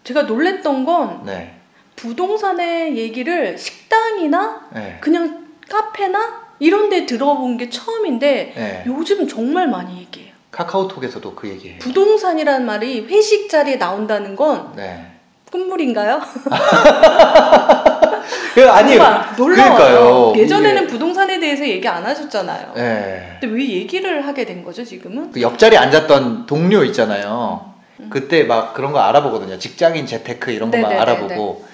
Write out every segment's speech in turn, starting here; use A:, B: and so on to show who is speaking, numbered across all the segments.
A: 제가 놀랬던 건
B: 네.
A: 부동산의 얘기를 식당이나
B: 네.
A: 그냥 카페나 이런 데 들어본 게 처음인데
B: 네.
A: 요즘 정말 많이 얘기해요.
B: 카카오톡에서도 그 얘기해요.
A: 부동산이라는 말이 회식 자리에 나온다는 건
B: 네.
A: 끝물인가요?
B: 아니,
A: 놀라워요.
B: 그러니까요.
A: 예전에는 부동산에 대해서 얘기 안 하셨잖아요.
B: 네.
A: 근데 왜 얘기를 하게 된 거죠, 지금은?
B: 그 옆자리에 앉았던 동료 있잖아요. 그때 막 그런 거 알아보거든요. 직장인 재테크 이런 거 막 알아보고.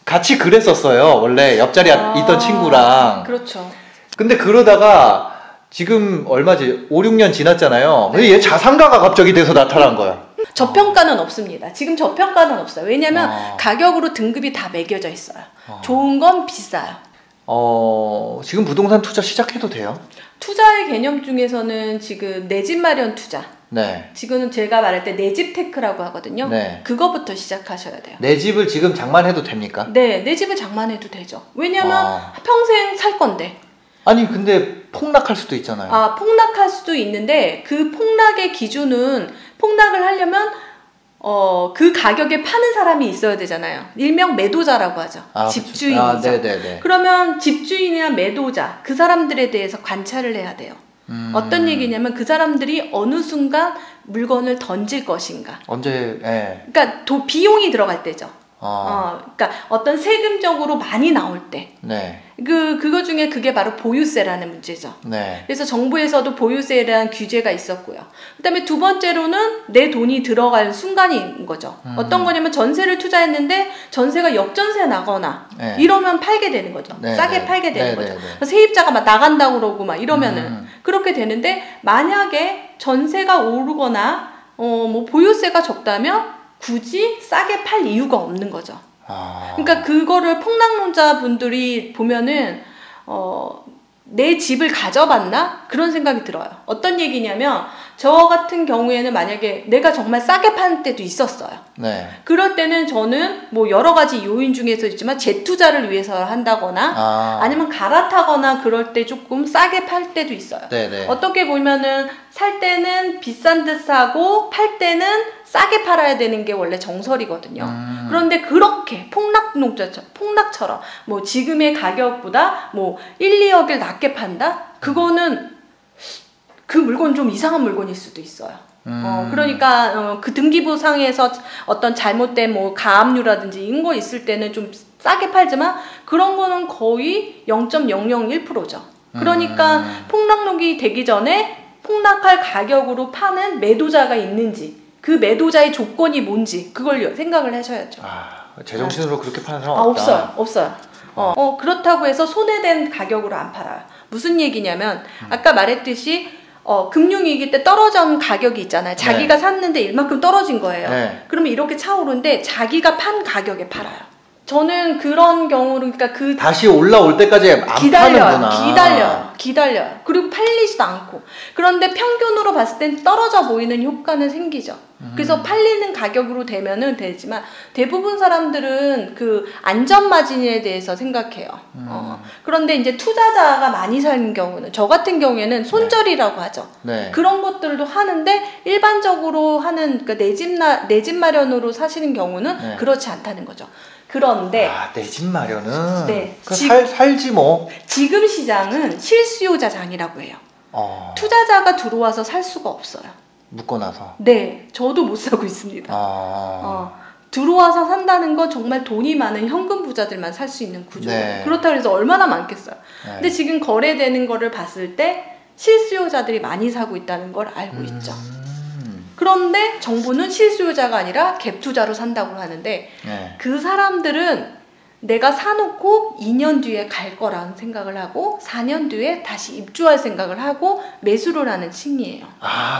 B: 같이 그랬었어요. 원래 옆자리에 있던 친구랑.
A: 그렇죠.
B: 근데 그러다가 지금 얼마지? 5, 6년 지났잖아요. 근데
A: 네.
B: 얘 자산가가 갑자기 돼서 나타난 거야.
A: 저평가는 없습니다. 지금 저평가는 없어요. 왜냐면 가격으로 등급이 다 매겨져 있어요. 좋은 건 비싸요.
B: 지금 부동산 투자 시작해도 돼요?
A: 투자의 개념 중에서는 지금 내 집 마련 투자.
B: 네.
A: 지금은 제가 말할 때 내 집 테크라고 하거든요.
B: 네.
A: 그거부터 시작하셔야 돼요.
B: 내 집을 지금 장만해도 됩니까?
A: 네, 내 집을 장만해도 되죠. 왜냐면 평생 살 건데.
B: 아니 근데 폭락할 수도 있잖아요.
A: 폭락할 수도 있는데 그 폭락의 기준은 폭락을 하려면 그 가격에 파는 사람이 있어야 되잖아요. 일명 매도자라고 하죠. 집주인이죠.
B: 네네네.
A: 그러면 집주인이나 매도자 그 사람들에 대해서 관찰을 해야 돼요. 어떤 얘기냐면 그 사람들이 어느 순간 물건을 던질 것인가.
B: 언제? 예.
A: 그러니까 비용이 들어갈 때죠. 그러니까 어떤 세금적으로 많이 나올 때.
B: 네.
A: 그거 중에 그게 바로 보유세라는 문제죠.
B: 네.
A: 그래서 정부에서도 보유세에 대한 규제가 있었고요. 그다음에 두 번째로는 내 돈이 들어갈 순간인 거죠. 어떤 거냐면 전세를 투자했는데 전세가 역전세 나거나 이러면 팔게 되는 거죠. 싸게 팔게 되는 거죠. 세입자가 막 나간다고 그러고 막 이러면은 그렇게 되는데 만약에 전세가 오르거나 뭐 보유세가 적다면 굳이 싸게 팔 이유가 없는 거죠. 그러니까 그거를 폭락론자분들이 보면은 내 집을 가져봤나? 그런 생각이 들어요. 어떤 얘기냐면 저 같은 경우에는 만약에 내가 정말 싸게 파는 때도 있었어요.
B: 네.
A: 그럴 때는 저는 뭐 여러 가지 요인 중에서 있지만 재투자를 위해서 한다거나 아니면 갈아타거나 그럴 때 조금 싸게 팔 때도 있어요.
B: 네네.
A: 어떻게 보면은 살 때는 비싼 듯 사고 팔 때는 싸게 팔아야 되는 게 원래 정설이거든요. 그런데 그렇게 폭락처럼 뭐 지금의 가격보다 뭐 1, 2억을 낮게 판다? 그거는 그 물건 좀 이상한 물건일 수도 있어요. 그러니까 그 등기부상에서 어떤 잘못된 뭐 가압류라든지 이런 거 있을 때는 좀 싸게 팔지만 그런 거는 거의 0.001%죠. 그러니까 폭락록이 되기 전에 폭락할 가격으로 파는 매도자가 있는지 그 매도자의 조건이 뭔지 그걸 생각을 하셔야죠.
B: 제정신으로 그렇게 파는 사람 없다.
A: 없어요. 그렇다고 해서 손해된 가격으로 안 팔아요. 무슨 얘기냐면 아까 말했듯이 금융위기 때 떨어진 가격이 있잖아요. 자기가 샀는데 이만큼 떨어진 거예요. 그러면 이렇게 차오르는데 자기가 판 가격에 팔아요. 저는 그런 경우는 그러니까
B: 다시 올라올 때까지 안 파는구나.
A: 기다려요. 그리고 팔리지도 않고. 그런데 평균으로 봤을 땐 떨어져 보이는 효과는 생기죠. 그래서 팔리는 가격으로 되면은 되지만 대부분 사람들은 그 안전 마진에 대해서 생각해요. 그런데 이제 투자자가 많이 사는 경우는 저 같은 경우에는 손절이라고 하죠. 그런 것들도 하는데 일반적으로 하는 그러니까 내 집 마련으로 사시는 경우는 그렇지 않다는 거죠. 그런데
B: 내 집 마련은
A: 네,
B: 살지 뭐.
A: 지금 시장은 실수요자장이라고 해요. 투자자가 들어와서 살 수가 없어요.
B: 묶어놔서.
A: 네, 저도 못 사고 있습니다. 들어와서 산다는 건 정말 돈이 많은 현금 부자들만 살 수 있는 구조예요. 그렇다고 해서 얼마나 많겠어요. 근데 지금 거래되는 거를 봤을 때 실수요자들이 많이 사고 있다는 걸 알고 있죠. 그런데 정부는 실수요자가 아니라 갭 투자로 산다고 하는데 그 사람들은 내가 사놓고 2년 뒤에 갈 거라는 생각을 하고 4년 뒤에 다시 입주할 생각을 하고 매수를 하는 층이에요.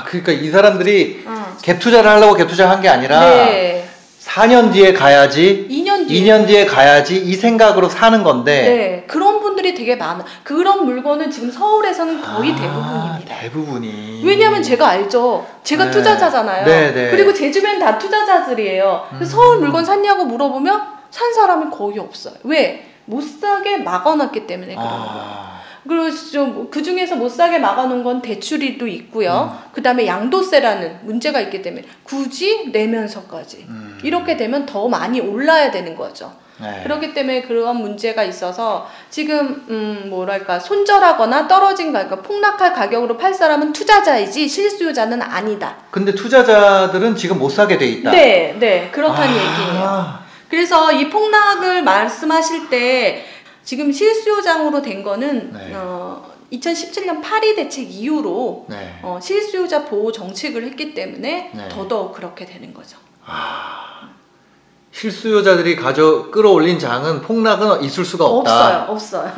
B: 그러니까 이 사람들이 갭 투자를 하려고 갭 투자를 한 게 아니라 4년 뒤에 가야지 2년 뒤에 가야지 이 생각으로 사는 건데
A: 그런 분들이 되게 많아. 그런 물건은 지금 서울에서는 거의 대부분입니다.
B: 대부분이.
A: 왜냐하면 제가 알죠. 제가 투자자잖아요. 그리고 제 주변 다 투자자들이에요. 서울 물건 샀냐고 물어보면 산 사람이 거의 없어요. 왜? 못 사게 막아놨기 때문에 그런 거예요. 그리고 좀 그 중에서 못 사게 막아놓은 건 대출이도 있고요. 그 다음에 양도세라는 문제가 있기 때문에 굳이 내면서까지 이렇게 되면 더 많이 올라야 되는 거죠. 네. 그렇기 때문에 그런 문제가 있어서 지금 뭐랄까 손절하거나 떨어진 가격, 그러니까 폭락할 가격으로 팔 사람은 투자자이지 실수요자는 아니다.
B: 근데 투자자들은 지금 못 사게 돼 있다.
A: 네, 네, 그렇다는 얘기예요. 그래서 이 폭락을 말씀하실 때 지금 실수요장으로 된 거는 네. 2017년 파리 대책 이후로 네. 실수요자 보호 정책을 했기 때문에 네. 더더욱 그렇게 되는 거죠.
B: 실수요자들이 끌어올린 장은 폭락은 있을 수가 없다.
A: 없어요.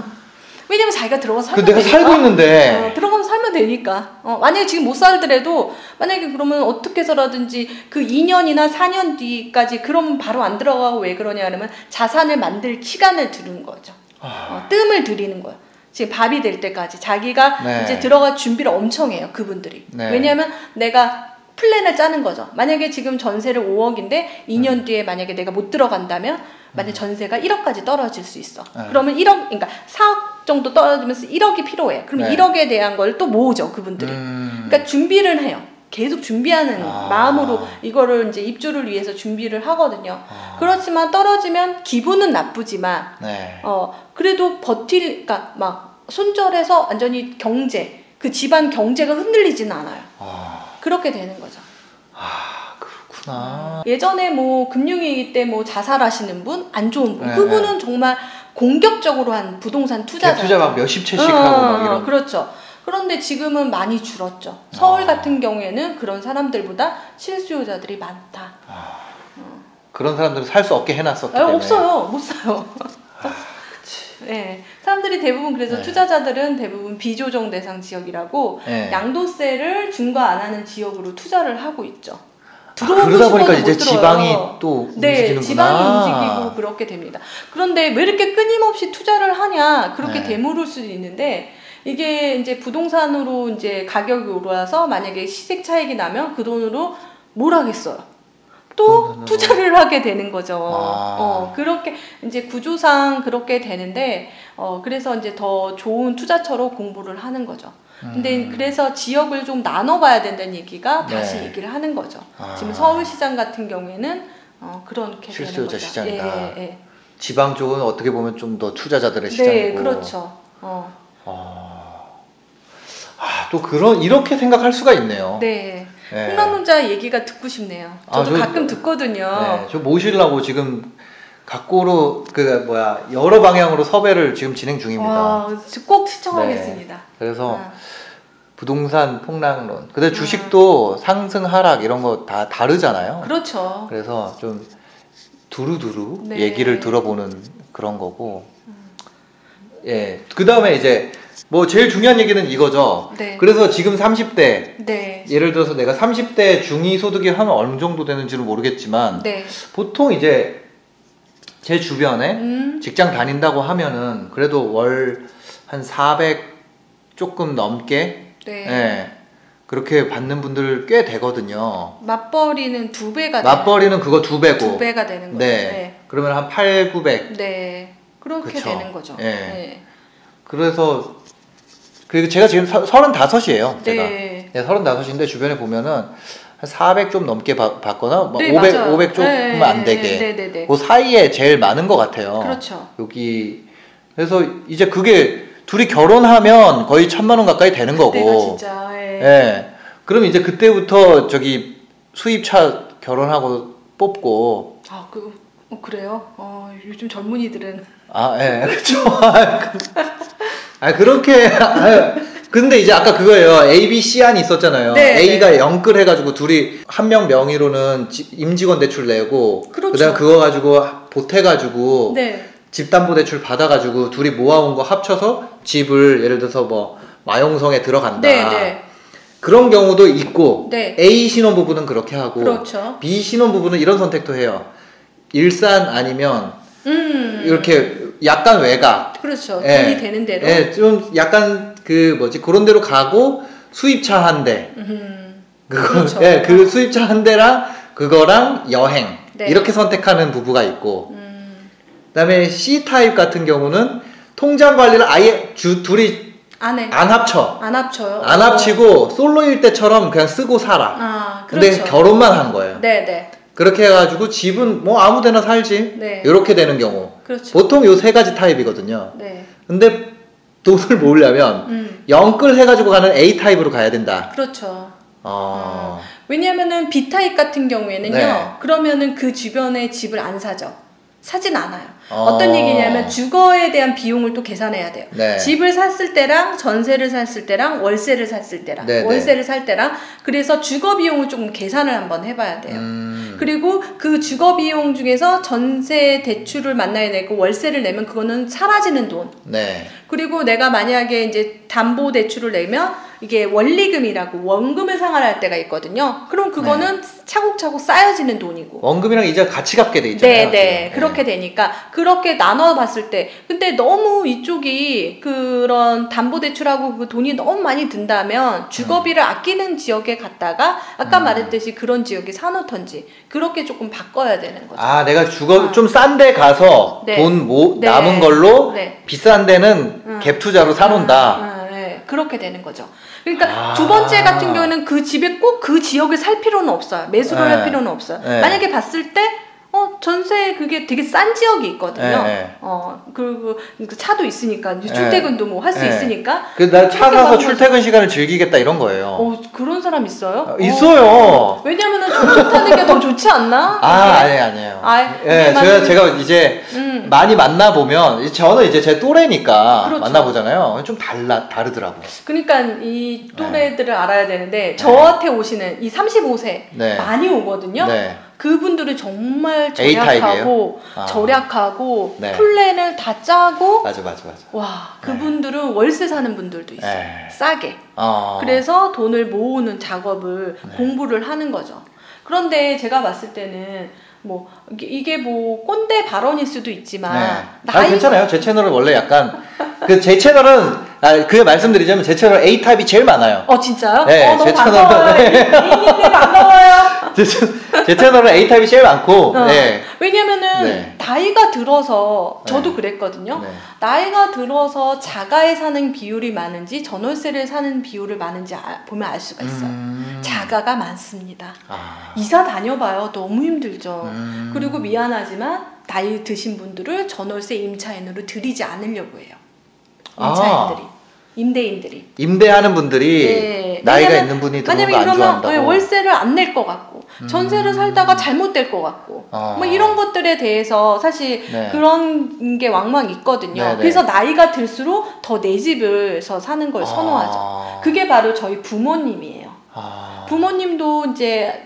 A: 왜냐면 자기가 들어가서 살면
B: 내가 되니까. 살고 있는데.
A: 들어가서 살면 되니까. 만약에 지금 못 살더라도 만약에 그러면 어떻게 해서라든지 그 2년이나 4년 뒤까지 그러면 바로 안 들어가고 왜 그러냐 하면 자산을 만들 시간을 두는 거죠. 뜸을 들이는 거예요. 지금 밥이 될 때까지 자기가 네. 이제 들어갈 준비를 엄청 해요. 그분들이. 네. 왜냐하면 내가 플랜을 짜는 거죠. 만약에 지금 전세를 5억인데 2년 뒤에 만약에 내가 못 들어간다면 만약에 전세가 1억까지 떨어질 수 있어. 그러면 1억, 그러니까 4억 정도 떨어지면서 1억이 필요해. 그럼 네. 1억에 대한 걸 또 모으죠. 그분들이. 그러니까 준비를 해요. 계속 준비하는 마음으로 이거를 이제 입주를 위해서 준비를 하거든요. 그렇지만 떨어지면 기분은 나쁘지만
B: 네.
A: 그래도 그러니까 막 손절해서 완전히 그 집안 경제가 흔들리지는 않아요. 그렇게 되는 거죠.
B: 그렇구나.
A: 예전에 뭐 금융위기 때 뭐 자살하시는 분, 안 좋은 분, 그분은 정말 공격적으로 한 부동산 투자자.
B: 투자 막 몇십 채씩 하고 막 이런.
A: 그렇죠. 그런데 지금은 많이 줄었죠. 서울 같은 경우에는 그런 사람들보다 실수요자들이 많다.
B: 그런 사람들은 살 수 없게 해놨었기 때문에.
A: 없어요. 못 사요. 네, 사람들이 대부분 그래서 네. 투자자들은 대부분 비조정 대상 지역이라고 네. 양도세를 중과 안 하는 지역으로 투자를 하고 있죠.
B: 그러다 보니까 이제 지방이 또
A: 움직이는구나. 네, 지방이 움직이고 그렇게 됩니다. 그런데 왜 이렇게 끊임없이 투자를 하냐 그렇게 네. 되물을 수도 있는데 이게 이제 부동산으로 이제 가격이 올라서 만약에 시세 차익이 나면 그 돈으로 뭘 하겠어요? 또 투자를 하게 되는 거죠. 그렇게 이제 구조상 그렇게 되는데 그래서 이제 더 좋은 투자처로 공부를 하는 거죠. 근데 그래서 지역을 좀 나눠봐야 된다는 얘기가 다시 네. 얘기를 하는 거죠. 지금 서울시장 같은 경우에는 그렇게 되는 거죠.
B: 시장이다. 예. 지방 쪽은 어떻게 보면 좀 더 투자자들의 시장이고.
A: 네, 그렇죠.
B: 또 이렇게 생각할 수가 있네요.
A: 네. 네. 폭락론자 얘기가 듣고 싶네요. 저도 가끔 듣거든요.
B: 네, 저 모시려고 지금 각고로 여러 방향으로 섭외를 지금 진행 중입니다.
A: 꼭 시청하겠습니다.
B: 네. 그래서 부동산 폭락론. 근데 주식도 상승 하락 이런 거 다 다르잖아요.
A: 그렇죠.
B: 그래서 좀 두루두루
A: 네.
B: 얘기를 들어보는 그런 거고. 예. 그 다음에 이제 뭐 제일 중요한 얘기는 이거죠.
A: 네.
B: 그래서 지금 30대
A: 네.
B: 예를 들어서 내가 30대 중위소득이 하면 어느 정도 되는지는 모르겠지만
A: 네.
B: 보통 이제 제 주변에 직장 다닌다고 하면은 그래도 월 한 400 조금 넘게
A: 네.
B: 예, 그렇게 받는 분들 꽤 되거든요.
A: 맞벌이는 2배가
B: 맞벌이는 그거 2배고
A: 2배가 되는 거죠.
B: 네.
A: 네.
B: 그러면 한 8, 900
A: 네. 그렇게
B: 그쵸.
A: 되는 거죠.
B: 예.
A: 네.
B: 그래서 그리고 제가 지금 35이에요. 제가.
A: 네.
B: 35인데 주변에 보면은 한 400 좀 넘게 받거나
A: 네,
B: 500 조금 안 되게.
A: 네.
B: 그 사이에 제일 많은 것 같아요.
A: 그렇죠.
B: 여기 그래서 이제 그게 둘이 결혼하면 거의 1,000만 원 가까이 되는 거고.
A: 내가 진짜.
B: 예. 그럼 이제 그때부터 저기 결혼하고 뽑고.
A: 그래요? 요즘 젊은이들은.
B: 예, 그렇죠. 그렇게. 근데 이제 아까 그거예요. A, B, C 안이 있었잖아요.
A: 네,
B: A가 영끌 해가지고 둘이 한 명 명의로는 임직원 대출 내고.
A: 그렇죠.
B: 그다음에 그거 가지고 보태가지고.
A: 네. 집담보대출
B: 받아가지고 둘이 모아온 거 합쳐서 집을 예를 들어서 뭐 마용성에 들어간다.
A: 네.
B: 그런 경우도 있고.
A: 네.
B: A 신혼부부는 그렇게 하고.
A: 그렇죠.
B: B 신혼부부는 이런 선택도 해요. 일산 아니면 이렇게 약간 외곽.
A: 그렇죠. 돈이 되는 대로.
B: 예, 좀 약간 그런 데로 가고 수입차 한 대.
A: 그렇죠.
B: 예, 그 수입차 한 대랑 그거랑 여행.
A: 네.
B: 이렇게 선택하는 부부가 있고. 그다음에 C 타입 같은 경우는 통장 관리를 아예 둘이
A: 안 해.
B: 안 합쳐.
A: 안 합쳐요.
B: 안 합치고 솔로일 때처럼 그냥 쓰고 살아.
A: 아,
B: 근데
A: 그렇죠.
B: 결혼만 한 거예요.
A: 네네.
B: 그렇게 해가지고 집은 뭐 아무데나 살지.
A: 네.
B: 이렇게 되는 경우.
A: 그렇죠.
B: 보통 요 세 가지 타입이거든요.
A: 네.
B: 근데 돈을 모으려면 영끌 해가지고 가는 A 타입으로 가야 된다.
A: 그렇죠.
B: 어.
A: 왜냐면은 B 타입 같은 경우에는요.
B: 네.
A: 그러면은 그 주변에 집을 안 사죠. 사진 않아요. 어떤 얘기냐면 주거에 대한 비용을 또 계산해야 돼요.
B: 네.
A: 집을 샀을 때랑 전세를 샀을 때랑 월세를 샀을 때랑
B: 네,
A: 월세를 살 때랑 그래서 주거 비용을 조금 계산을 한번 해봐야 돼요. 그리고 그 주거 비용 중에서 전세 대출을 만나야 되고 월세를 내면 그거는 사라지는 돈.
B: 네.
A: 그리고 내가 만약에 이제 담보 대출을 내면 이게 원리금이라고 원금을 상환할 때가 있거든요. 그럼 그거는 차곡차곡 쌓여지는 돈이고.
B: 원금이랑 이자 같이 갚게 돼 있잖아요.
A: 네. 그렇게 되니까 그렇게 나눠 봤을 때 근데 너무 이쪽이 그런 담보 대출하고 그 돈이 너무 많이 든다면 주거비를 아끼는 지역에 갔다가 아까 말했듯이 그런 지역에 사놓던지 그렇게 조금 바꿔야 되는 거죠.
B: 아, 내가 주거 좀 싼 데 가서 돈 남은 걸로 비싼 데는 갭 투자로 사놓는다.
A: 네. 그렇게 되는 거죠. 그러니까 두 번째 같은 경우는 그 집에 꼭 그 지역에 살 필요는 없어요. 매수를 할 필요는 없어요. 만약에 봤을 때 전세 그게 되게 싼 지역이 있거든요. 그리고 차도 있으니까 출퇴근도 뭐 할 수 있으니까.
B: 나 차 사서 출퇴근 시간을 즐기겠다 이런 거예요.
A: 그런 사람 있어요?
B: 있어요.
A: 왜냐면은 전철 타는 게 더 좋지 않나?
B: 아니에요. 제가 이제 많이 만나 보면 저는 이제 제 또래니까
A: 그렇죠.
B: 만나 보잖아요. 좀 다르더라고.
A: 그러니까 이 또래들을 알아야 되는데 저한테 오시는 이 35세 많이 오거든요. 그분들은 정말 절약하고 플랜을 다 짜고
B: 맞아.
A: 와 그분들은 월세 사는 분들도 있어요. 싸게. 그래서 돈을 모으는 작업을 공부를 하는 거죠. 그런데 제가 봤을 때는 뭐 이게 뭐 꼰대 발언일 수도 있지만
B: 괜찮아요. 제 채널은 원래 약간 제 채널은 말씀드리자면 제 채널 A 타입이 제일 많아요.
A: 진짜요?
B: 네,
A: 너무 반가워요. 반가워요.
B: 제 채널은 A 타입이 제일 많고.
A: 왜냐면은 나이가 들어서 저도 그랬거든요. 나이가 들어서 자가에 사는 비율이 많은지 전월세를 사는 비율을 많은지 보면 알 수가 있어요. 자가가 많습니다. 이사 다녀봐요. 너무 힘들죠. 그리고 미안하지만 나이 드신 분들을 전월세 임차인으로 들이지 않으려고 해요. 임대인들이
B: 임대하는 분들이 나이가 있는 분이 들어오는 거 안 좋아한다고.
A: 월세를 안 낼 것 같고 전세를 살다가 잘못될 것 같고 뭐 이런 것들에 대해서 사실 그런 게 왕왕 있거든요. 그래서 나이가 들수록 더 내 집에서 사는 걸 선호하죠. 그게 바로 저희 부모님이에요. 부모님도 이제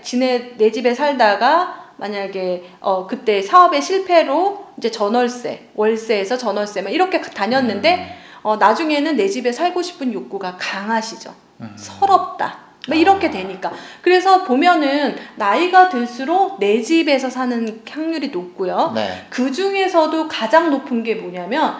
A: 내 집에 살다가 만약에 그때 사업의 실패로 이제 전월세, 월세에서 전월세 막 이렇게 다녔는데 나중에는 내 집에 살고 싶은 욕구가 강하시죠. 서럽다. 이렇게 되니까. 그래서 보면은 나이가 들수록 내 집에서 사는 확률이 높고요. 그 중에서도 가장 높은 게 뭐냐면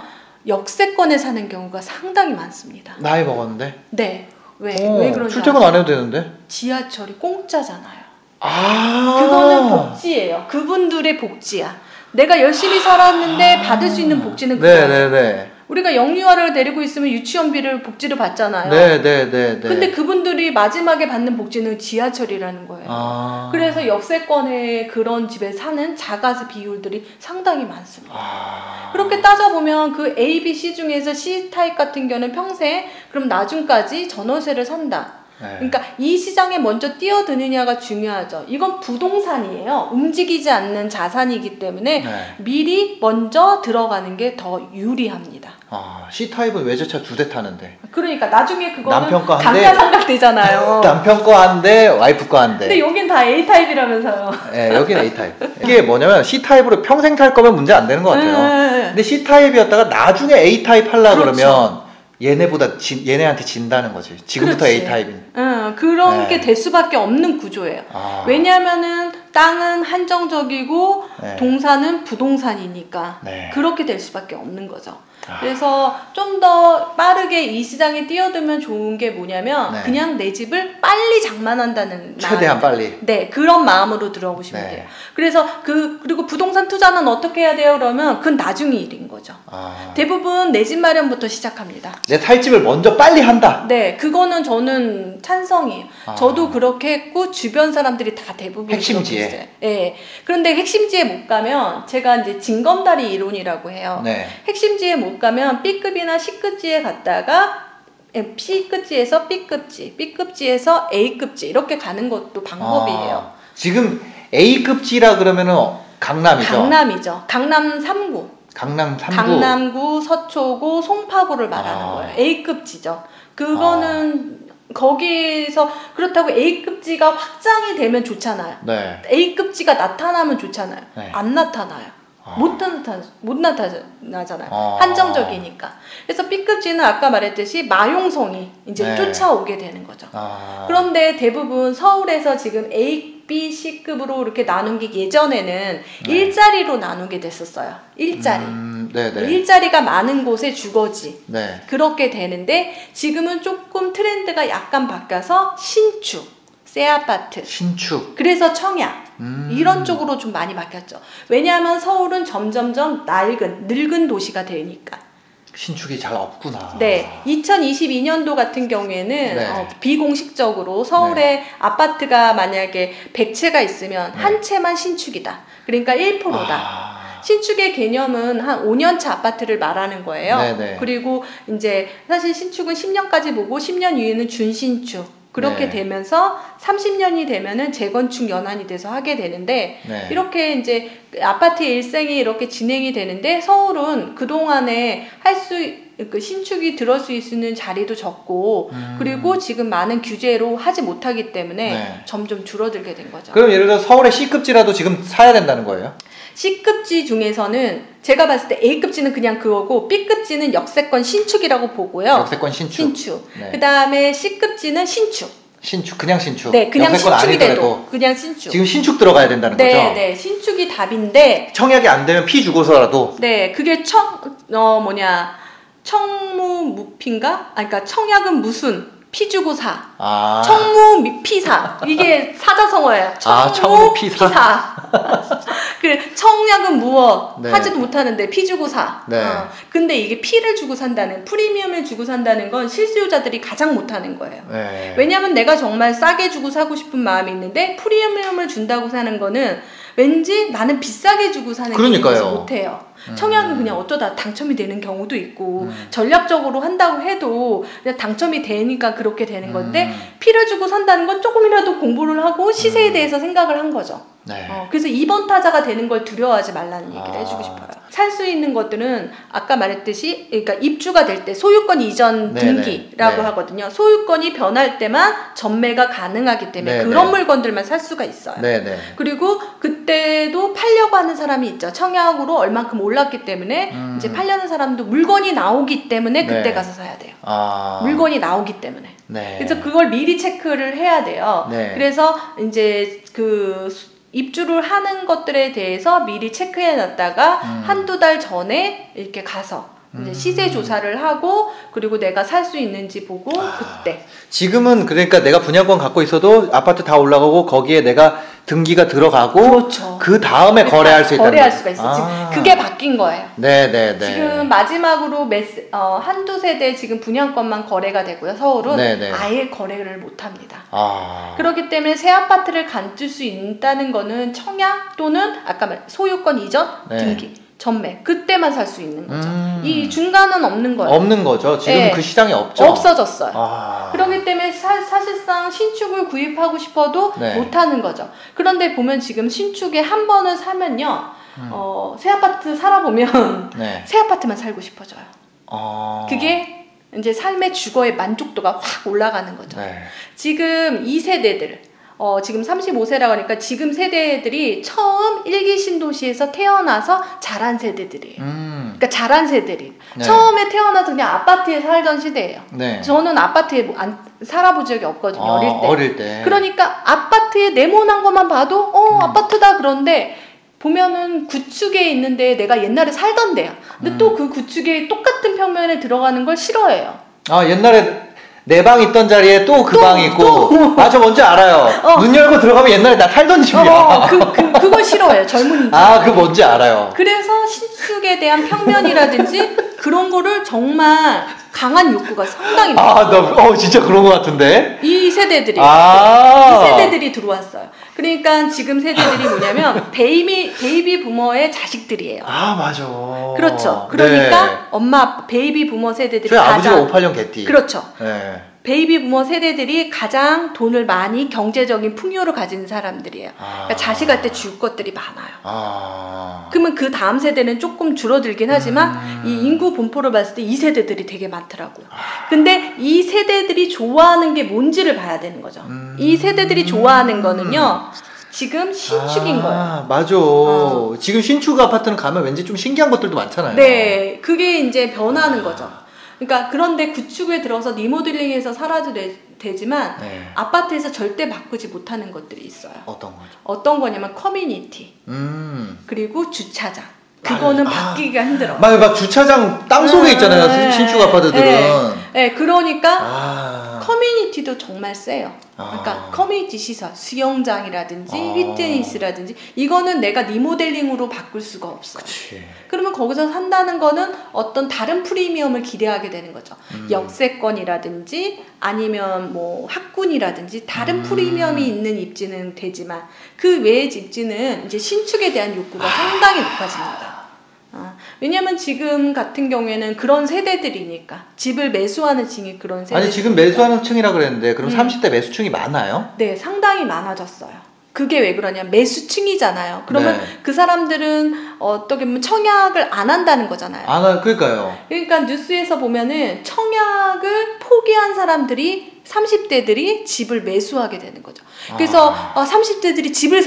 A: 역세권에 사는 경우가 상당히 많습니다.
B: 나이 먹었는데?
A: 네. 왜 그런지
B: 출퇴근 안 해도 되는데?
A: 지하철이 공짜잖아요.
B: 아.
A: 그거는 복지예요. 그분들의 복지야. 내가 열심히 살았는데 받을 수 있는 복지는 그거예요.
B: 네네네.
A: 우리가 영유아를 데리고 있으면 유치원비를 복지를 받잖아요.
B: 네네네.
A: 근데 그분들이 마지막에 받는 복지는 지하철이라는 거예요.
B: 아.
A: 그래서 역세권에 그런 집에 사는 자가 비율들이 상당히 많습니다.
B: 아.
A: 그렇게 따져보면 그 A, B, C 중에서 C 타입 같은 경우는 평생 그럼 나중까지 전월세를 산다. 그러니까 이 시장에 먼저 뛰어드느냐가 중요하죠. 이건 부동산이에요. 움직이지 않는 자산이기 때문에 미리 먼저 들어가는 게 더 유리합니다.
B: C타입은 외제차 2대 타는데.
A: 그러니까 나중에 그거는
B: 남편 거 한 대,
A: 감가상각 되잖아요.
B: 남편 거 한 대, 와이프 거 한 대.
A: 근데 여긴 다 A타입이라면서요.
B: 네, 여긴 A타입. 이게 뭐냐면 C타입으로 평생 탈 거면 문제 안 되는 것 같아요. 근데 C타입이었다가 나중에 A타입 하려고 그러면 얘네한테 진다는 거지. 지금부터
A: 그렇지.
B: A타입인.
A: 그런 게 될 수밖에 없는 구조예요. 왜냐면은 땅은 한정적이고 동산은 부동산이니까 그렇게 될 수밖에 없는 거죠. 그래서 좀 더 빠르게 이 시장에 뛰어들면 좋은 게 뭐냐면 그냥 내 집을 빨리 장만한다는
B: 최대한 빨리.
A: 네, 그런 마음으로 들어오시면 돼요. 그래서 그리고 부동산 투자는 어떻게 해야 돼요? 그러면 그건 나중에 일인 거예요. 거죠. 대부분 내 집 마련부터 시작합니다.
B: 내 살 집을 먼저 빨리 한다.
A: 네, 그거는 저는 찬성이에요. 저도 그렇게 했고 주변 사람들이 다 대부분
B: 핵심지에.
A: 네. 그런데 핵심지에 못 가면 제가 이제 징검다리 이론이라고 해요.
B: 네.
A: 핵심지에 못 가면 B급이나 C급지에 갔다가 C급지에서 B급지, B급지에서 A급지 이렇게 가는 것도 방법이에요.
B: 지금 A급지라 그러면은 강남이죠?
A: 강남이죠. 강남 3구.
B: 강남 3구.
A: 강남구, 서초구, 송파구를 말하는 거예요. A급지죠. 그거는 거기서 그렇다고 A급지가 확장이 되면 좋잖아요.
B: 네.
A: A급지가 나타나면 좋잖아요.
B: 네.
A: 안 나타나요. 못 나타나잖아요. 한정적이니까. 그래서 B급지는 아까 말했듯이 마용성이 이제
B: 네.
A: 쫓아오게 되는 거죠. 그런데 대부분 서울에서 지금 A, B, C급으로 이렇게 나눈 게 예전에는 일자리로 나누게 됐었어요. 일자리. 일자리가 많은 곳에 주거지.
B: 네.
A: 그렇게 되는데 지금은 조금 트렌드가 약간 바뀌어서 신축. 새 아파트,
B: 신축,
A: 그래서 청약 이런 쪽으로 좀 많이 바뀌었죠. 왜냐하면 서울은 점점점 늙은 도시가 되니까.
B: 신축이 잘 없구나.
A: 네, 2022년도 같은 경우에는
B: 네.
A: 비공식적으로 서울에 아파트가 만약에 100채가 있으면 한 채만 신축이다. 그러니까 1%다. 신축의 개념은 한 5년차 아파트를 말하는 거예요.
B: 네네.
A: 그리고 이제 사실 신축은 10년까지 보고 10년 이후에는 준신축. 그렇게 되면서 30년이 되면은 재건축 연한이 돼서 하게 되는데 이렇게 이제 아파트의 일생이 이렇게 진행이 되는데 서울은 그동안에 신축이 들어올 수 있는 자리도 적고 그리고 지금 많은 규제로 하지 못하기 때문에 점점 줄어들게 된 거죠.
B: 그럼 예를 들어 서울의 C급지라도 지금 사야 된다는 거예요?
A: C급지 중에서는 제가 봤을 때 A급지는 그냥 그거고 B급지는 역세권 신축이라고 보고요.
B: 역세권 신축.
A: 그 다음에 C급지는 신축.
B: 그냥 신축.
A: 네, 그냥
B: 역세권
A: 신축이
B: 아니더라도
A: 돼도 그냥 신축.
B: 지금 신축 들어가야 된다는 거죠?
A: 네, 신축이 답인데
B: 청약이 안 되면 피 주고서라도.
A: 네, 그게 청무무피인가? 그러니까 청약은 무슨 피 주고 사. 청무피사. 이게 사자성어예요. 청무피사. 그 청약은 무엇 하지도 못하는데 피 주고 사. 근데 이게 피를 주고 산다는 프리미엄을 주고 산다는 건 실수요자들이 가장 못하는 거예요. 왜냐하면 내가 정말 싸게 주고 사고 싶은 마음이 있는데 프리미엄을 준다고 사는 거는 왠지 나는 비싸게 주고 사는 기분에서 못해요. 청약은 그냥 어쩌다 당첨이 되는 경우도 있고 전략적으로 한다고 해도 그냥 당첨이 되니까 그렇게 되는 건데 피를 주고 산다는 건 조금이라도 공부를 하고 시세에 대해서 생각을 한 거죠. 그래서 2번 타자가 되는 걸 두려워하지 말라는 얘기를 해주고 싶어요. 살 수 있는 것들은 아까 말했듯이 그러니까 입주가 될 때 소유권 이전 등기라고 하거든요. 소유권이 변할 때만 전매가 가능하기 때문에 그런 물건들만 살 수가 있어요. 그리고 그때도 팔려고 하는 사람이 있죠. 청약으로 얼만큼 올랐기 때문에 이제 팔려는 사람도 물건이 나오기 때문에 그때 가서 사야 돼요. 물건이 나오기 때문에. 그래서 그걸 미리 체크를 해야 돼요. 그래서 이제 입주를 하는 것들에 대해서 미리 체크해 놨다가 한두 달 전에 이렇게 가서 이제 시세 조사를 하고 그리고 내가 살 수 있는지 보고 그때.
B: 지금은 그러니까 내가 분양권 갖고 있어도 아파트 다 올라가고 거기에 내가 등기가 들어가고 그 다음에 거래할 수 있다는
A: 거래할 수가 있어요. 지금 그게 바뀐 거예요. 지금 마지막으로 한두 세대 지금 분양권만 거래가 되고요. 서울은 아예 거래를 못 합니다. 그렇기 때문에 새 아파트를 갖출 수 있다는 거는 청약 또는 아까 말 소유권 이전 등기 전매 그때만 살 수 있는 거죠. 이 중간은 없는 거예요.
B: 없는 거죠. 지금 그 시장이 없죠.
A: 없어졌어요. 그렇기 때문에 사실상 신축을 구입하고 싶어도 못하는 거죠. 그런데 보면 지금 신축에 한 번을 사면요, 새 아파트 살아보면 새 아파트만 살고 싶어져요. 그게 이제 삶의 주거의 만족도가 확 올라가는 거죠. 지금 2세대들 지금 35세라고 하니까 지금 세대들이 처음 일기 신도시에서 태어나서 자란 세대들이에요. 그러니까 자란 세대들이 처음에 태어나서 그냥 아파트에 살던 시대예요. 저는 아파트에 살아본 적이 없거든요. 어릴 때. 그러니까 아파트에 네모난 것만 봐도 아파트다. 그런데 보면은 구축에 있는데 내가 옛날에 살던 데야. 근데 또 그 구축에 똑같은 평면에 들어가는 걸 싫어해요.
B: 옛날에 내 방 있던 자리에 또 그 방 있고. 아, 저 뭔지 알아요. 문 열고 들어가면 옛날에 나 살던 집이야.
A: 그거 싫어해요, 젊은이들.
B: 아, 그 뭔지 알아요.
A: 그래서 신축에 대한 편견이라든지 그런 거를 정말 강한 욕구가 상당히 많아요.
B: 진짜 그런 것 같은데?
A: 이 세대들이.
B: 이
A: 세대들이 들어왔어요. 그러니까 지금 세대들이 뭐냐면, 베이비 부머의 자식들이에요.
B: 아, 맞아.
A: 그렇죠. 그러니까 엄마, 베이비 부머 세대들이
B: 저희 아버지가 58년 개띠.
A: 그렇죠.
B: 네.
A: 베이비 부머 세대들이 가장 돈을 많이 경제적인 풍요를 가진 사람들이에요. 그러니까 자식한테 줄 것들이 많아요. 그러면 그 다음 세대는 조금 줄어들긴 하지만 이 인구 분포를 봤을 때 이 세대들이 되게 많더라고요. 근데 이 세대들이 좋아하는 게 뭔지를 봐야 되는 거죠. 이 세대들이 좋아하는 거는요. 지금 신축인 거예요.
B: 맞아. 지금 신축 아파트는 가면 왠지 좀 신기한 것들도 많잖아요.
A: 네. 그게 이제 변하는 거죠. 그러니까 그런데 구축에 들어서 리모델링해서 살아도 되지만
B: 네.
A: 아파트에서 절대 바꾸지 못하는 것들이 있어요.
B: 어떤 거죠?
A: 어떤 거냐면 커뮤니티 그리고 주차장. 그거는 바뀌기가 힘들어.
B: 막 주차장 땅 속에 있잖아요. 신축 아파트들은.
A: 네, 그러니까 커뮤니티도 정말 세요. 그러니까 커뮤니티 시설, 수영장이라든지 피트니스라든지 이거는 내가 리모델링으로 바꿀 수가 없어요.
B: 그치.
A: 그러면 거기서 산다는 거는 어떤 다른 프리미엄을 기대하게 되는 거죠. 역세권이라든지 아니면 뭐 학군이라든지 다른 프리미엄이 있는 입지는 되지만 그 외의 입지는 이제 신축에 대한 욕구가 상당히 높아집니다. 왜냐면 지금 같은 경우에는 그런 세대들이니까 집을 매수하는 층이 그런 세대.
B: 아니 지금 매수하는 층이라 그랬는데 그럼 30대 매수층이 많아요?
A: 네, 상당히 많아졌어요. 그게 왜 그러냐면 매수층이잖아요. 그러면 그 사람들은 어떻게 보면 청약을 안 한다는 거잖아요.
B: 그러니까요.
A: 그러니까 뉴스에서 보면은 청약을 포기한 사람들이 30대들이 집을 매수하게 되는 거죠. 그래서 30대들이 집을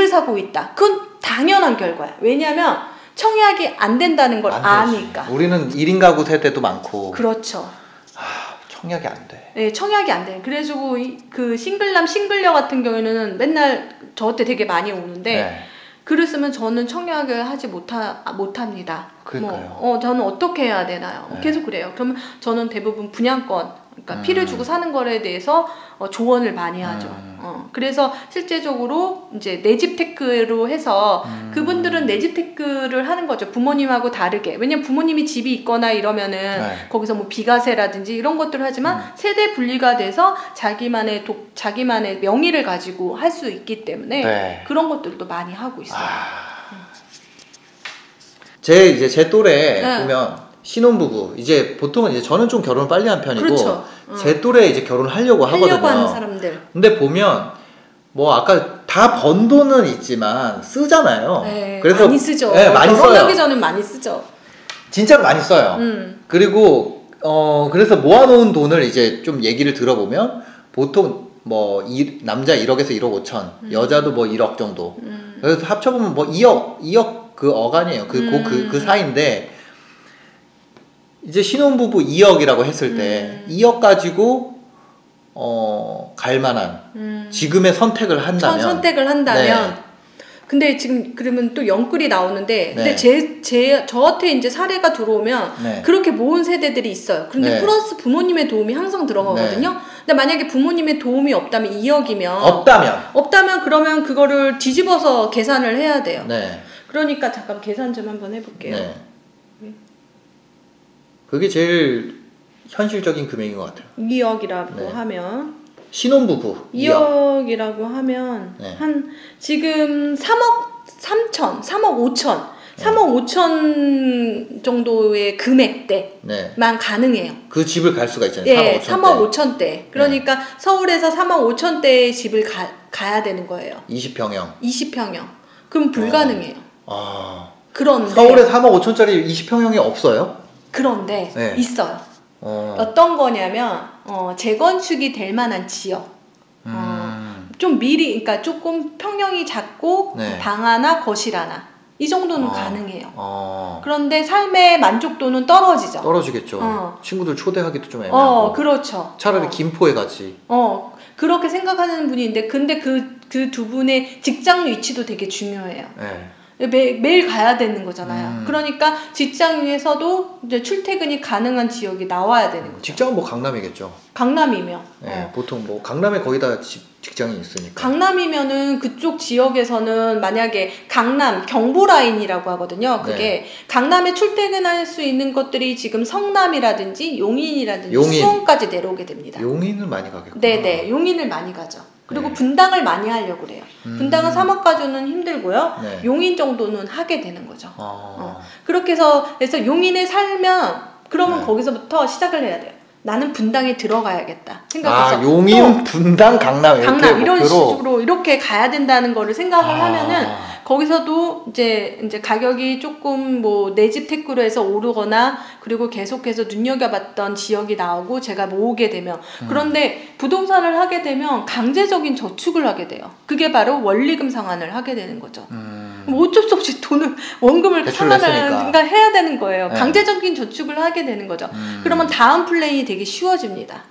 A: 사고 있다. 그건 당연한 결과야. 왜냐하면 청약이 안 된다는 걸 아니까.
B: 우리는 1인 가구 세대도 많고.
A: 그렇죠.
B: 청약이 안 돼.
A: 네, 청약이 안 돼. 그래가지고 그 싱글남 싱글녀 같은 경우에는 맨날 저한테 되게 많이 오는데 글을 쓰면 저는 청약을 하지 못합니다.
B: 그러니까요.
A: 저는 어떻게 해야 되나요? 계속 그래요. 그러면 저는 대부분 분양권, 그러니까 피를 주고 사는 거에 대해서 조언을 많이 하죠. 그래서 실제적으로 이제 내 집 테크로 해서 그분들은 내 집 테크를 하는 거죠. 부모님하고 다르게. 왜냐면 부모님이 집이 있거나 이러면은 거기서 뭐 비과세라든지 이런 것들을 하지만 세대 분리가 돼서 자기만의 명의를 가지고 할 수 있기 때문에 그런 것들도 많이 하고 있어요.
B: 제 또래 보면 신혼부부 이제 보통은 이제 저는 좀 결혼을 빨리 한 편이고
A: 그렇죠.
B: 제 또래 이제 결혼을 하려고 하거든요.
A: 하는 사람들.
B: 근데 보면 뭐 아까 다 번 돈은 있지만 쓰잖아요.
A: 네,
B: 그래서
A: 많이 쓰죠.
B: 네, 많이 써요.
A: 결혼하기 전엔 많이 쓰죠.
B: 진짜로 많이 써요. 그리고 그래서 모아놓은 돈을 이제 좀 얘기를 들어보면 보통 뭐 남자 1억에서 1억 5천, 여자도 뭐 1억 정도. 그래서 합쳐보면 뭐 2억 그 어간이에요. 그 사이인데 이제 신혼부부 2억이라고 했을 때 2억 가지고 갈 만한 지금의 선택을 한다면
A: 근데 지금 그러면 또 영끌이 나오는데 근데 저한테 이제 사례가 들어오면 그렇게 모은 세대들이 있어요. 그런데 플러스 부모님의 도움이 항상 들어가거든요. 근데 만약에 부모님의 도움이 없다면 2억이면 없다면 그러면 그거를 뒤집어서 계산을 해야 돼요. 그러니까 잠깐 계산 좀 한번 해볼게요.
B: 그게 제일 현실적인 금액인 것 같아요.
A: 2억이라고 하면
B: 신혼부부
A: 2억이라고 하면 한 지금 3억 5천 정도의 금액대만 가능해요.
B: 그 집을 갈 수가 있잖아요.
A: 3억 5천대. 그러니까 서울에서 3억 5천대의 집을 가야 되는 거예요.
B: 20평형.
A: 그럼 불가능해요. 그런데
B: 서울에 3억 5천짜리 20평형이 없어요?
A: 그런데 있어요. 어떤 거냐면 재건축이 될 만한 지역. 좀 미리, 그러니까 조금 평형이 작고 방 하나, 거실 하나 이 정도는 가능해요. 그런데 삶의 만족도는
B: 떨어지겠죠. 친구들 초대하기도 좀 애매하고.
A: 그렇죠.
B: 차라리 김포에 가지.
A: 그렇게 생각하는 분이 있는데 근데 그 두 분의 직장 위치도 되게 중요해요. 매일 가야 되는 거잖아요. 그러니까 직장에서도 이제 출퇴근이 가능한 지역이 나와야 되는 거죠.
B: 직장은 뭐 강남이겠죠.
A: 강남이면.
B: 네, 보통 뭐 강남에 거의 다 직장이 있으니까.
A: 강남이면은 그쪽 지역에서는 만약에 강남 경부 라인이라고 하거든요. 그게
B: 네.
A: 강남에 출퇴근할 수 있는 것들이 지금 성남이라든지 용인이라든지
B: 용인.
A: 수원까지 내려오게 됩니다.
B: 용인을 많이 가겠구나.
A: 네네, 용인을 많이 가죠. 그리고
B: 네.
A: 분당을 많이 하려고 그래요. 분당은 3억까지는 힘들고요.
B: 네.
A: 용인 정도는 하게 되는 거죠.
B: 아.
A: 그렇게 해서 용인에 살면 그러면
B: 네.
A: 거기서부터 시작을 해야 돼요. 나는 분당에 들어가야겠다 생각해서.
B: 용인, 분당, 강남 이렇게
A: 강남 이런
B: 목표로.
A: 식으로 이렇게 가야 된다는 거를 생각을 하면은 거기서도 이제 가격이 조금 뭐 내 집 택구로 해서 오르거나 그리고 계속해서 눈여겨봤던 지역이 나오고 제가 모으게 되면 그런데 부동산을 하게 되면 강제적인 저축을 하게 돼요. 그게 바로 원리금 상환을 하게 되는 거죠. 뭐 어쩔 수 없이 원금을 상환을 해야 되는 거예요.
B: 네.
A: 강제적인 저축을 하게 되는 거죠. 그러면 다음 플랜이 되게 쉬워집니다.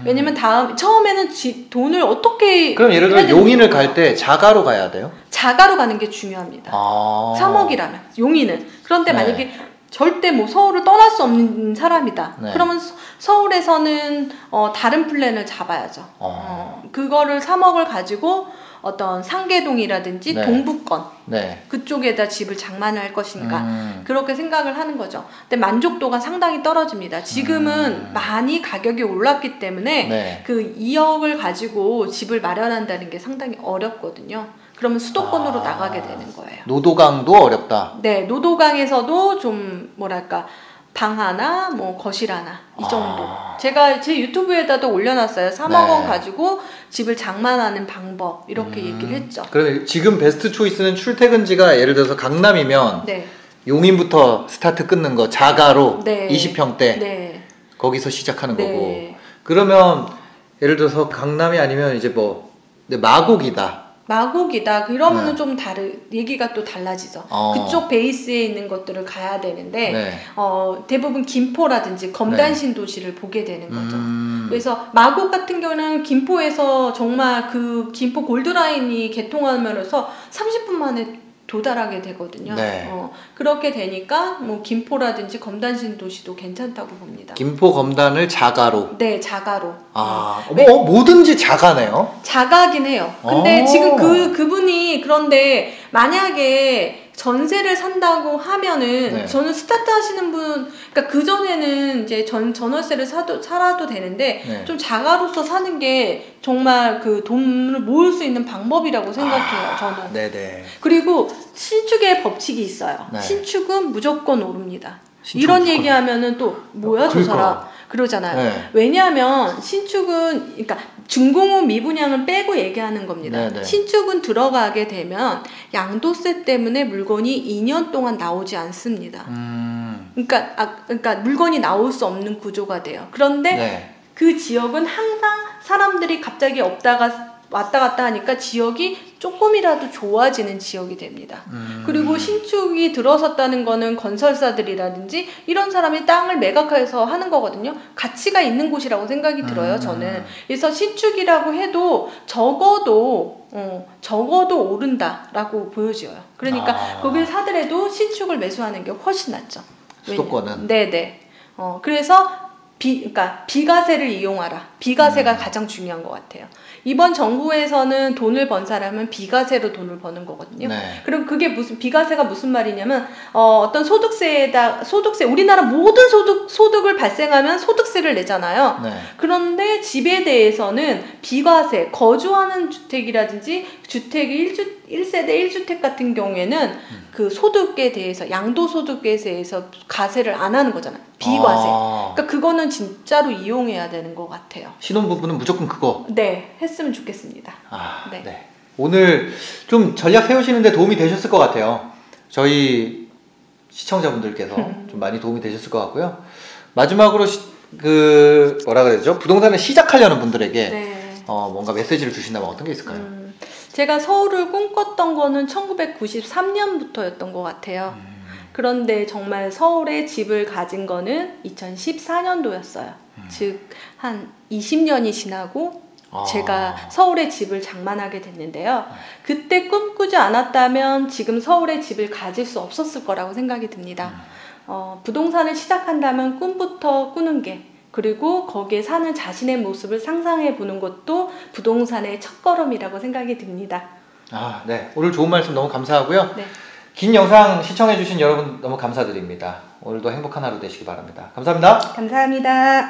A: 왜냐면 처음에는 돈을 어떻게.
B: 그럼 예를 들어 용인을 갈 때 자가로 가야 돼요?
A: 자가로 가는 게 중요합니다. 3억이라면 용인은. 그런데
B: 네.
A: 만약에 절대 뭐 서울을 떠날 수 없는 사람이다.
B: 네.
A: 그러면 서울에서는 다른 플랜을 잡아야죠. 그거를 3억을 가지고 어떤 상계동이라든지
B: 네.
A: 동부권
B: 네.
A: 그쪽에다 집을 장만을 할 것인가 그렇게 생각을 하는 거죠. 근데 만족도가 상당히 떨어집니다. 지금은 많이 가격이 올랐기 때문에
B: 네.
A: 그 2억을 가지고 집을 마련한다는 게 상당히 어렵거든요. 그러면 수도권으로 나가게 되는 거예요.
B: 노도강도 어렵다.
A: 네, 노도강에서도 좀 뭐랄까 방 하나, 뭐 거실 하나 이 정도. 제가 제 유튜브에다도 올려놨어요. 3억 원 가지고 집을 장만하는 방법 이렇게 얘기를 했죠.
B: 그러면 지금 베스트 초이스는 출퇴근지가 예를 들어서 강남이면
A: 네.
B: 용인부터 스타트 끊는 거 자가로
A: 네.
B: 20평대
A: 네.
B: 거기서 시작하는
A: 네.
B: 거고. 그러면 예를 들어서 강남이 아니면 이제 뭐 마곡이다.
A: 마곡이다. 그러면은 좀 얘기가 또 달라지죠. 그쪽 베이스에 있는 것들을 가야 되는데,
B: 네.
A: 대부분 김포라든지 검단신 도시를 보게 되는 거죠. 그래서 마곡 같은 경우는 김포에서 정말 그 김포 골드라인이 개통하면서 30분 만에 도달하게 되거든요.
B: 네.
A: 그렇게 되니까 뭐 김포라든지 검단신 도시도 괜찮다고 봅니다.
B: 김포 검단을 자가로.
A: 네, 자가로.
B: 뭐든지 자가네요.
A: 자가긴 해요. 근데 지금 그분이 그런데 만약에 전세를 산다고 하면은
B: 네.
A: 저는 스타트 하시는 분, 그러니까 그 전에는 이제 전월세를 살아도 되는데
B: 네.
A: 좀 자가로서 사는 게 정말 그 돈을 모을 수 있는 방법이라고 생각해요. 저는.
B: 네네.
A: 그리고 신축의 법칙이 있어요.
B: 네.
A: 신축은 무조건 오릅니다. 이런
B: 무조건.
A: 얘기하면은 또 뭐야 저 사람 그러잖아요.
B: 네.
A: 왜냐하면 신축은 그러니까 준공후 미분양을 빼고 얘기하는 겁니다.
B: 네네.
A: 신축은 들어가게 되면 양도세 때문에 물건이 2년 동안 나오지 않습니다. 그러니까 물건이 나올 수 없는 구조가 돼요. 그런데
B: 네.
A: 그 지역은 항상 사람들이 갑자기 없다가 왔다 갔다 하니까 지역이 조금이라도 좋아지는 지역이 됩니다. 그리고 신축이 들어섰다는 거는 건설사들이라든지 이런 사람이 땅을 매각해서 하는 거거든요. 가치가 있는 곳이라고 생각이 들어요, 저는. 그래서 신축이라고 해도 적어도 오른다라고 보여져요. 그러니까 거길 사더라도 신축을 매수하는 게 훨씬 낫죠.
B: 수도권은?
A: 네네. 그래서 그러니까 비과세를 이용하라. 비과세가 가장 중요한 것 같아요. 이번 정부에서는 돈을 번 사람은 비과세로 돈을 버는 거거든요.
B: 네.
A: 그럼 그게 비과세가 무슨 말이냐면 어떤 소득세 우리나라 모든 소득을 발생하면 소득세를 내잖아요.
B: 네.
A: 그런데 집에 대해서는 비과세, 거주하는 주택이라든지 주택이 1세대 1주택 같은 경우에는 그 소득에 대해서 양도소득에 대해서 가세를 안 하는 거잖아요. 비과세. 그러니까 그거는 진짜로 이용해야 되는 것 같아요.
B: 신혼부부는 무조건 그거.
A: 네, 했으면 좋겠습니다.
B: 네. 네. 오늘 좀 전략 세우시는데 도움이 되셨을 것 같아요. 저희 시청자분들께서 좀 많이 도움이 되셨을 것 같고요. 마지막으로 뭐라 그러죠? 부동산을 시작하려는 분들에게
A: 네.
B: 뭔가 메시지를 주신다면 어떤 게 있을까요?
A: 제가 서울을 꿈꿨던 거는 1993년부터였던 것 같아요. 그런데 정말 서울에 집을 가진 거는 2014년도였어요. 즉 한 20년이 지나고 제가 서울에 집을 장만하게 됐는데요. 그때 꿈꾸지 않았다면 지금 서울에 집을 가질 수 없었을 거라고 생각이 듭니다. 부동산을 시작한다면 꿈부터 꾸는 게, 그리고 거기에 사는 자신의 모습을 상상해 보는 것도 부동산의 첫걸음이라고 생각이 듭니다.
B: 네. 오늘 좋은 말씀 너무 감사하고요.
A: 네.
B: 긴 영상 시청해주신 여러분 너무 감사드립니다. 오늘도 행복한 하루 되시기 바랍니다. 감사합니다.
A: 감사합니다.